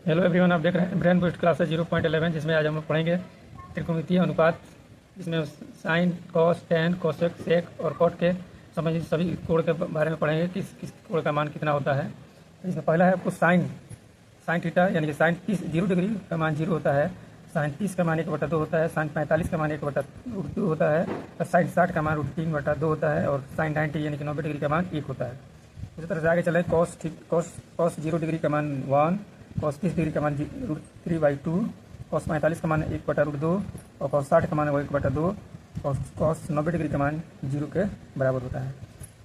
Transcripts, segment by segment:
Hello everyone, आप देख रहे हैं ब्रेन बूस्ट क्लास 0.11, जिसमें आज हम लोग पढ़ेंगे त्रिकोणमितीय अनुपात, जिसमें साइन, कॉस, टेन, कोसेक, सेक और कॉट के संबंधित सभी कोण के बारे में पढ़ेंगे। किस किस कोण का मान कितना होता है। इसमें पहला है आपको साइन साइन थीटा, यानी कि साइन 0 डिग्री का मान 0 होता है। साइन 30 का मान 1/2 होता है। साइन 45 का मान 1/√2 होता है। और साइन 60 का मान √3/2 होता है। और साइन 90 यानी कि 90 डिग्री का मान 1 होता है। इसी तरह से आगे चले, कॉस 0 डिग्री का मान 1, कॉस 30 डिग्री का मान √3/2, कॉस 45 का मान 1/√2 और कॉस 60 का मान 1/2। कॉस 90 डिग्री का मान 0 के बराबर होता है।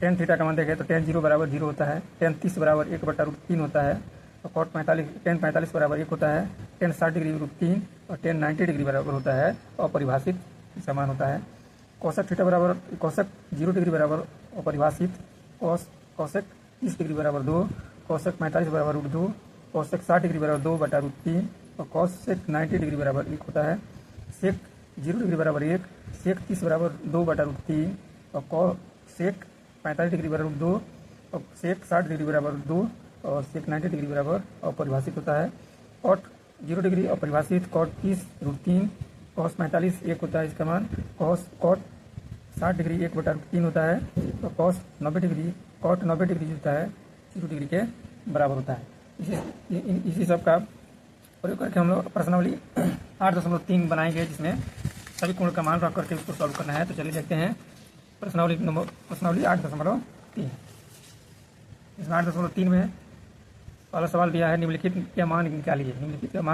टेन थीटा का मान देखें तो टेन 0 बराबर 0 होता है। टेन 30 बराबर 1/√3 होता है। और कॉट 45 बराबर 1 होता है। टेन 60 डिग्री √3 और टेन 90 डिग्री बराबर होता है। अपरिभाषित समान होता है। कॉसेक 0 डिग्री बराबर अपरिभाषित। कॉसेक 30 डिग्री बराबर 2, कॉसेक 45 बराबर √2, कॉसेक 60 डिग्री बराबर 2/√3 और कॉसेक 90 डिग्री बराबर 1 होता है। सेक 0 डिग्री बराबर 1, सेक 30 बराबर 2/√3 और कॉसेक 45 डिग्री बराबर 2 और सेक 60 डिग्री बराबर 2 और सेक 90 डिग्री बराबर अपरिभाषित होता है। कॉट 0 डिग्री अपरिभाषित। कॉट 30 √3, कॉस 45 1 होता है इसका मान। कॉट 60 डिग्री 1/√3 होता है। और कॉस 90 डिग्री कॉट 90 डिग्री होता है 0 डिग्री के बराबर होता है। इसी सब का प्रयोग करके हम लोग प्रश्नावली 8.3 बनाएंगे, जिसमें सभी कोण का मान रख करके उसको सॉल्व करना है। तो चलिए देखते हैं प्रश्नावली 8.3। इसमें 8.3 में पहला सवाल दिया है, निम्नलिखित का मान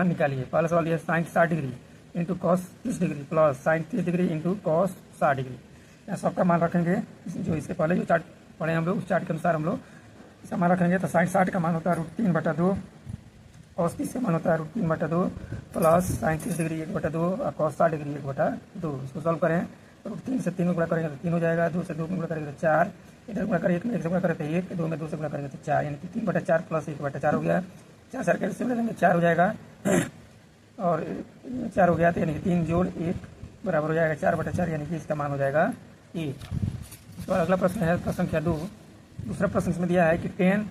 निकालिए। पहला सवाल दिया है sine 60 degree into cos 30 degree plus sine 30 degree into cos 60 degree. यहाँ सबका मान रखेंगे। जो इसके पहले जो चार्ट पढ़े हम लोग, उस चार्ट के अनुसार हम लोग इसका मान रखेंगे। तो साइन 60 का मान होता है √3/2, कॉस 30 का मान होता है √3/2 प्लस साइन 30 डिग्री 1/2 और कॉस 60 डिग्री 1/2। इसको सॉल्व करें तो √3 से 3 में गुणा करेंगे तो 3 हो जाएगा। 2 से 2 में गुणा करेंगे तो 4, इधर गुणा करें 1 में 1 से गुणा करें तो 1, 2 में 2 से गुणा करेंगे तो 4, यानी कि 3/4 प्लस 1/4 हो गया। 4 4 कैसे ले लेंगे, 4 हो जाएगा। और 4 हो गया तो यानी कि 3 जोड़ 1 बराबर हो जाएगा 4/4, यानी कि इसका मान हो जाएगा 1। तो अगला प्रश्न है प्रश्न संख्या 2। दूसरा प्रश्न इसमें दिया है कि ten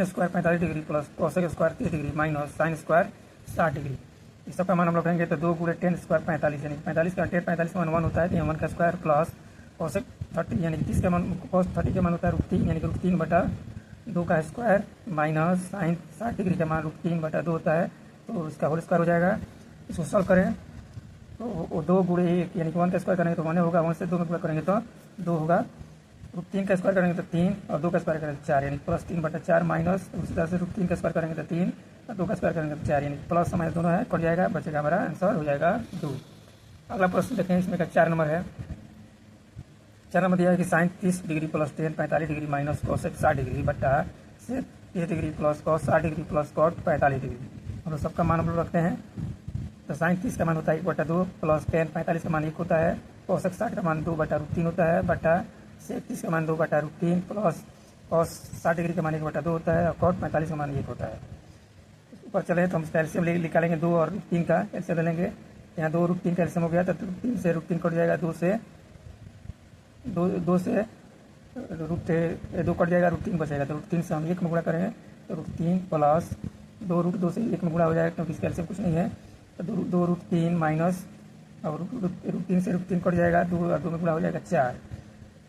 square 45 degree plus cosec square 30 degree minus sine square 60 degree. इस सब का मान हम लोग रहेंगे तो 2 गुणे टेन स्क्वायर 45, यानी 45 का 45 मान 1 होता है, तो 1 का स्क्वायर प्लस कॉसेक 30 यानी कि 30 का मान कॉस 30 का मान होता है √3, यानी कि √3/2 का स्क्वायर माइनस साइन 60 डिग्री का मान √3/2 होता है, तो इसका होल स्क्वायर हो जाएगा। इसको सॉल्व करें तो 2 गुणे 1 यानी कि 1 का स्क्वायर करेंगे तो 1 होगा। 1 से 2 में गुणा करेंगे तो 2 होगा। √3 का स्क्वायर करेंगे तो 3 और 2 का स्क्वायर करेंगे तो 4, यानी प्लस 3/4 माइनस उसी तरह से √3 का स्क्वायर करेंगे तो 3 और 2 का स्क्वायर करेंगे तो 4, यानी प्लस माइनस दोनों है, कट जाएगा, बचेगा हमारा आंसर हो जाएगा 2। अगला प्रश्न देखें, इसमें का 4 नंबर है। 4 नंबर दिया है कि sine 30 degree plus tan 45 degree minus cosec 60 degree बट्टा sec 30 degree plus cos 60 degree plus cot 45 degree. हम लोग सबका मान हम लोग रखते हैं। तो साइन 30 का मान होता है 1/2 प्लस टेन 45 का मान 1 होता है, कॉसेक 60 का मान 2/√3 होता है बट्टा सेक 30 का मान 2/√3 प्लस कॉस 60 डिग्री का मान 1/2 होता है और कॉट 45 का मान 1 होता है। ऊपर चले तो हम एलसीएम निकालेंगे 2 और √3 का एलसीएम ले लेंगे। यहाँ 2 √3 का एलसीएम हो गया तो 3 से √3 कट जाएगा, 2 से √2 कट जाएगा, √3 बचेगा। तो √3 से हम 1 में गुणा करेंगे तो √3 प्लस 2 √2 से 1 में गुणा हो जाएगा, क्योंकि इसका एलसीएम कुछ नहीं है। तो 2 √3 माइनस और √3 से √3 कट जाएगा, 2 और 2 में गुणा हो जाएगा 4।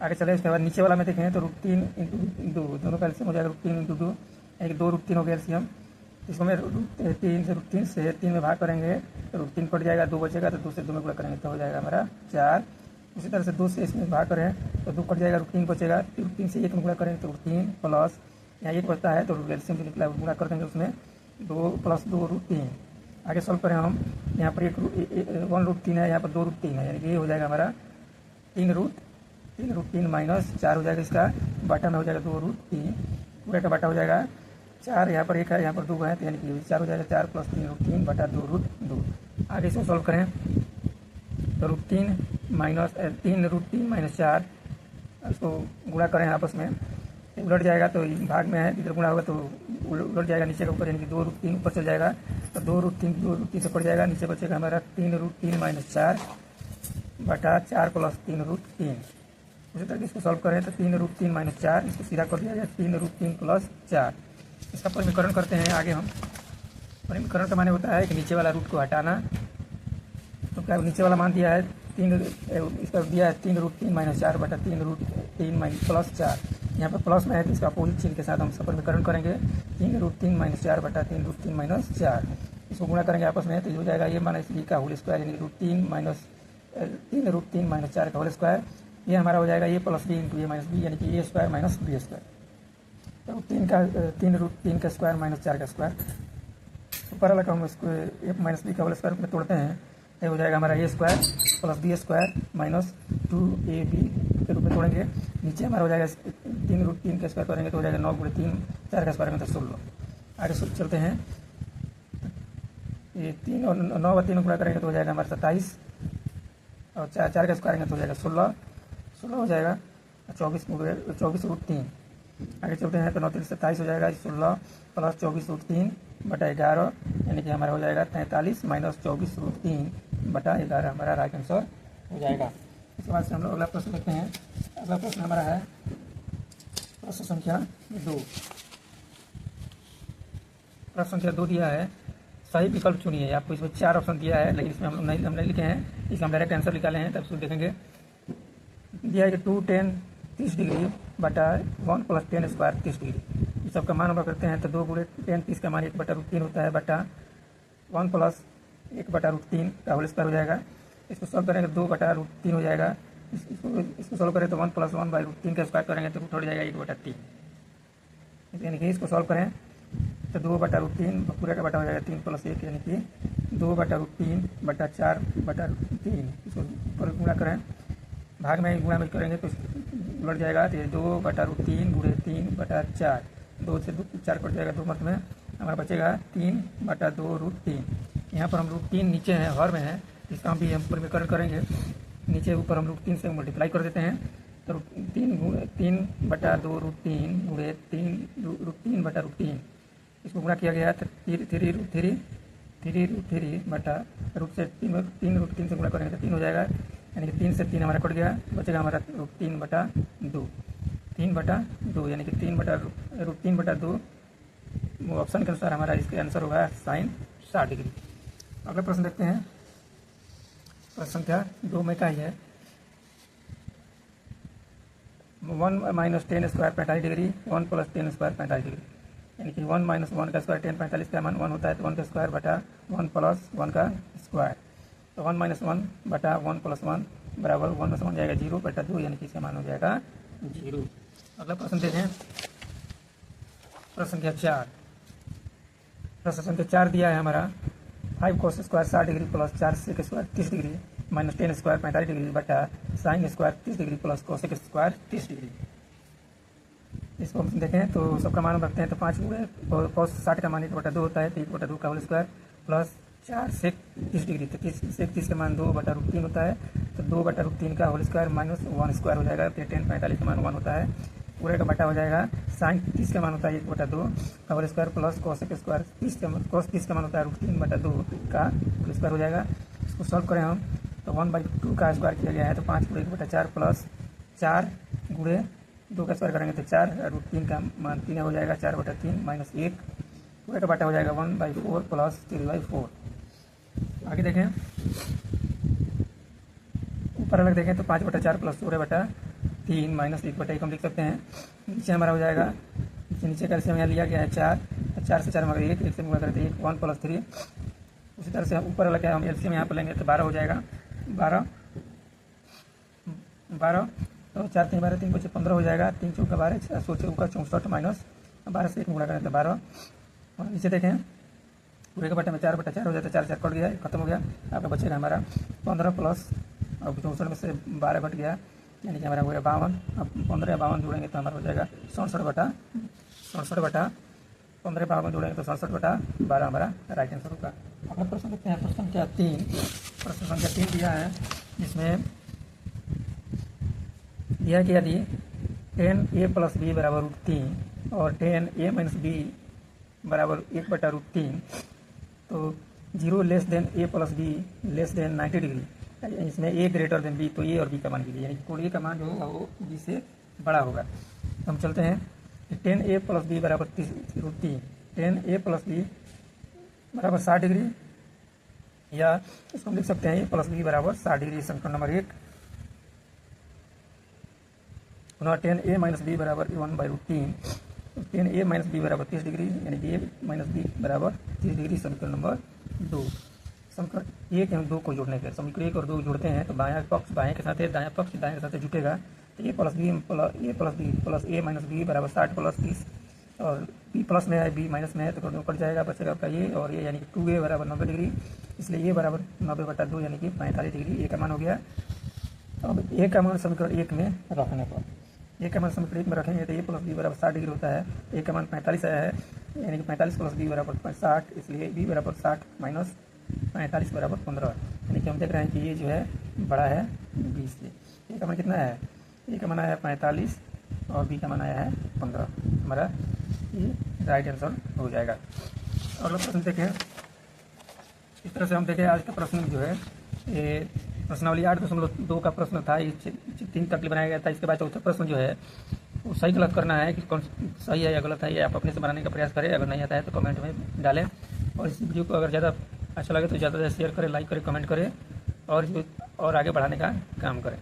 आगे चले उसके बाद नीचे वाला में देखें तो √3 × 2 दोनों का एलसीएम हो जाएगा √3 × 2, यानी कि 2 √3 हो गया एलसीएम। इसको में 3 से 3 में भाग करेंगे तो √3 कट जाएगा, 2 बचेगा, तो 2 से 2 में गुणा करेंगे तो हो जाएगा हमारा 4। इसी तरह से 2 से इसमें भाग करें तो 2 कट जाएगा, √3 बचेगा। 3 से 1 में गुणा करेंगे तो √3 प्लस यहाँ 1 बचता है तो एलसीएम जो निकला गुणा कर देंगे उसमें 2 + 2 √3। आगे सॉल्व करें हम, यहाँ पर 1 √3 है, यहाँ पर 2 √3 है, यानी कि ये हो जाएगा हमारा 3 √3 माइनस 4 हो जाएगा। इसका बाटा में हो जाएगा 2 √3, पूरे का बाटा हो जाएगा 4, यहाँ पर 1 है, यहाँ पर 2 है, तो यानी कि 4 हो जाएगा। 4 + 3 √3 बटा 2 √2। आगे इसको सॉल्व करें तो √3 - 4 इसको गुणा करें आपस में, उलट जाएगा तो भाग में है, इधर गुणा होगा तो उलट जाएगा नीचे के ऊपर, यानी कि 2 √3 ऊपर चल जाएगा तो 2 √3 से पड़ जाएगा, नीचे बचेगा हमारा 3 √3 - 4 बटा 4 + 3 √3। उसी तरह इसको सॉल्व करें तो 3 √3 - 4 इसको सीधा कर दिया जाए 3 √3 + 4। इसका परिमीकरण करते हैं आगे हम। परिमीकरण का माने होता है कि नीचे वाला रूट को हटाना। तो क्या नीचे वाला मान दिया है तीन, इसका दिया है 3√3 - 4 बटा 3√3 प्लस 4। यहाँ पर प्लस में है तो इसका अपोजिट चिन्ह के साथ हम परिमीकरण करेंगे। 3√3 - 4 बटा 3√3 - 4, इसको गुणा करेंगे आपस में तो ये हो जाएगा ये माइनस बी का होल स्क्वायर, यानी √3 - 4 का होल स्क्वायर। ये हमारा हो जाएगा ए प्लस बी इंटू ए माइनस बी, यानी कि ए स्क्वायर माइनस बी स्क्वायर। तो 3 का स्क्वायर माइनस 4 का स्क्वायर, ऊपर वाला का हम इसको ए माइनस बी का होल स्क्वायर में तोड़ते हैं, ये हो जाएगा हमारा A square plus B square minus 2ab के रूप में तोड़ेंगे। नीचे हमारा हो जाएगा 3√3 का स्क्वायर करेंगे तो हो जाएगा 9 × 3, 4 का स्क्वायर में तो 16। आगे चलते हैं, ये 3 और 9 और 3 गुणा करेंगे तो हो जाएगा हमारा 27, और 4 का स्क्वायर करेंगे तो हो जाएगा 16 हो जाएगा, 24√3। आगे चलते हैं तो 9 × 3 = 27 हो जाएगा, 16 प्लस 24√3 बटा 11, यानी कि हमारा हो जाएगा 43 माइनस 24√3 बटा 11 हमारा राइट आंसर हो जाएगा। इसके बाद से हम लोग अगला प्रश्न देखते हैं। अगला प्रश्न हमारा है प्रश्न संख्या 2। प्रश्न संख्या 2 दिया है, सही विकल्प चुनिए। आपको इसमें 4 ऑप्शन दिया है, लेकिन इसमें हम नहीं लिखे हैं, इसमें हम डायरेक्ट आंसर निकाले हैं, तब उसको देखेंगे। दिया है कि 2 10 30 डिग्री बटा 1 + 10 स्क्वायर 30 डिग्री। इस सब का मान हम करते हैं तो 2 × 10 30 का मान 1/√3 होता है, बटा 1 + 1/√3 का होल स्क्वायर हो जाएगा। इसको सॉल्व करेंगे 2/√3 हो जाएगा। इसको सॉल्व करें तो 1 + 1/√3 का स्क्वायर करेंगे तो रूट हो जाएगा 1/3। यानी कि इसको सॉल्व करें तो 2/√3 पूरे का बटा हो जाएगा 3 + 1, यानी कि 2/√3 बटा 4/3। इसको ऊपर गुणा करें, भाग में गुणा में करेंगे तो उलट जाएगा, तो 2/√3 × 3/4, 2 से 4 कट जाएगा, 2 मत में हमारा बचेगा 3/2√3। यहाँ पर हम √3 नीचे हैं, हर में है, इसका भी हम परिमीकरण करेंगे। नीचे ऊपर हम √3 से मल्टीप्लाई कर देते हैं तो 3/2√3 × 3√3 इसको गुणा किया गया, 3√3 बटा रूट से 3√3 से गुणा करेंगे तो 3 हो जाएगा, यानी कि 3 से 3 हमारा कट गया, बचेगा हमारा √3/2, 3/2, यानी कि 3/2 ऑप्शन के अनुसार हमारा इसका आंसर होगा sin 60 डिग्री। अगला प्रश्न देखते हैं, प्रश्न संख्या 2 में का ही है। 1 - 10 स्क्वायर 45 डिग्री, 1 + 10 स्क्वायर 45 डिग्री, यानी कि 1 - 1 का स्क्वायर 10 45 का मान 1 होता है, तो 1 का स्क्वायर बटा 1 + 1 का स्क्वायर, तो 1 - 1 बटा 1 + 1 बराबर 1 में 1 जाएगा 0/2, यानी कि इसका मान हो जाएगा 0। अगला प्रश्न देखें, प्रश्न संख्या 4। प्रश्न संख्या 4 दिया है हमारा 5 cos square 60 degree plus 4 sec square 30 degree minus 10 square 45 degree बटा sin square 30 degree plus cosec square 30 degree. इसको हम देखें तो सबका मान रखते हैं तो 5 cos 60 का मान 1/2 होता है, तो 1/2 का whole square plus 4 sec 30 degree, तो 30 का मान 2/√3 होता है, तो 2/√3 का होल स्क्वायर माइनस 1 स्क्वायर हो जाएगा, तो 10 45 का मान 1 होता है, पूरे का बटा हो जाएगा। sin 30 का मान होता है 1/2 का whole square plus cosec square 30 का मान होता है √3/2 का होल स्क्वायर हो जाएगा। इसको सॉल्व करें हम तो 1/2 का स्क्वायर किया गया है, तो 5 × 1/4 प्लस 4 × 2 का स्क्वायर करेंगे तो 4, √3 का मान 3 हो जाएगा, 4/3 माइनस 1, पूरे का बटा हो जाएगा 1/4 प्लस 3/4। आगे देखें, ऊपर अलग देखें तो 5/4 प्लस 16/3 माइनस 1/1 हम लिख सकते हैं। नीचे हमारा हो जाएगा, नीचे का एलसीएम यहाँ लिया गया है 4, 4 से 4 मगर 1 से गुणा करते 1 1 + 3। उसी तरह से ऊपर वाला क्या हम एलसीएम यहाँ पर लेंगे तो 12 हो जाएगा, 12 तो 4 3 12 3 × 15 हो जाएगा, 3 × 4 = 12, 16 × 64 माइनस 12 से 1 गुणा करें तो 12। और नीचे देखें पूरे के बटे में 4/4 हो जाता है, 4 4 कट गया, खत्म हो गया, आपका बचेगा हमारा 15 प्लस और 64 में से 12 घट गया, यानी कि हमारा हो गया 52। अब 15 या 52 जोड़ेंगे तो हमारा हो जाएगा 67/15 52 जोड़ेंगे तो 67/12 हमारा राइट आंसर होगा। अगला प्रश्न देखते हैं, प्रश्न संख्या 3। प्रश्न संख्या 3 दिया है, जिसमें दिया कि यदि 10a + b = √3 और 10a - b = 1/√3 तो 0 a + b < 90 डिग्री, इसमें a > b, तो a और b का मान कीजिए, यानी कोण a का मान जो होगा वो b से बड़ा होगा। तो हम चलते हैं 10a + b = √3, 10a + b बराबर 60 डिग्री, या इसको हम लिख सकते हैं प्लस बी बराबर 60 डिग्री। समीकरण नंबर 1। पुनः टेन ए माइनस बी बराबर 1/√3, 10a माइनस बी बराबर 30 डिग्री, यानी कि a माइनस बी बराबर 30 डिग्री। समीकरण नंबर 2। समीकरण 1 एवं 2 को जोड़ने के, समीकरण 1 और 2 जोड़ते हैं तो बायां पक्ष बाएं के साथ, दायां पक्ष दाएं के साथ जुटेगा। तो a plus B plus a minus B बराबर 60 प्लस 30, और b प्लस में है b माइनस में है तो दोनों कट जाएगा, बचेगा आपका ये और ये, यानी कि 2a बराबर 90 डिग्री। इसलिए a बराबर 90/2 यानी कि 45 डिग्री a का मान हो गया। अब a का मान समीकरण 1 में रखने पर, a का मान समीकरण 1 में रखेंगे तो a प्लस बी बराबर 60 डिग्री होता है। a का मान 45 आया है, यानी कि 45 प्लस बी बराबर 60, इसलिए b बराबर 60 माइनस 45 बराबर 15, यानी कि हम देख रहे हैं कि ये जो है बड़ा है 20 से। a का मान कितना है, a का मान आया है 45 और b का मान आया है 15। हमारा ये राइट आंसर हो जाएगा। अगला प्रश्न देखें। इस तरह से हम देखें आज का प्रश्न जो है ये प्रश्नावली 8.2 का प्रश्न था, ये 3 तक बनाया गया था। इसके बाद चौथा प्रश्न जो है वो सही गलत करना है कि कौन सही है या गलत है, ये आप अपने से बनाने का प्रयास करें। अगर नहीं आता है तो कमेंट में डालें, और इस वीडियो को अगर ज़्यादा अच्छा लगे तो ज़्यादा से शेयर करें, लाइक करें, कमेंट करें, और आगे बढ़ाने का काम करें।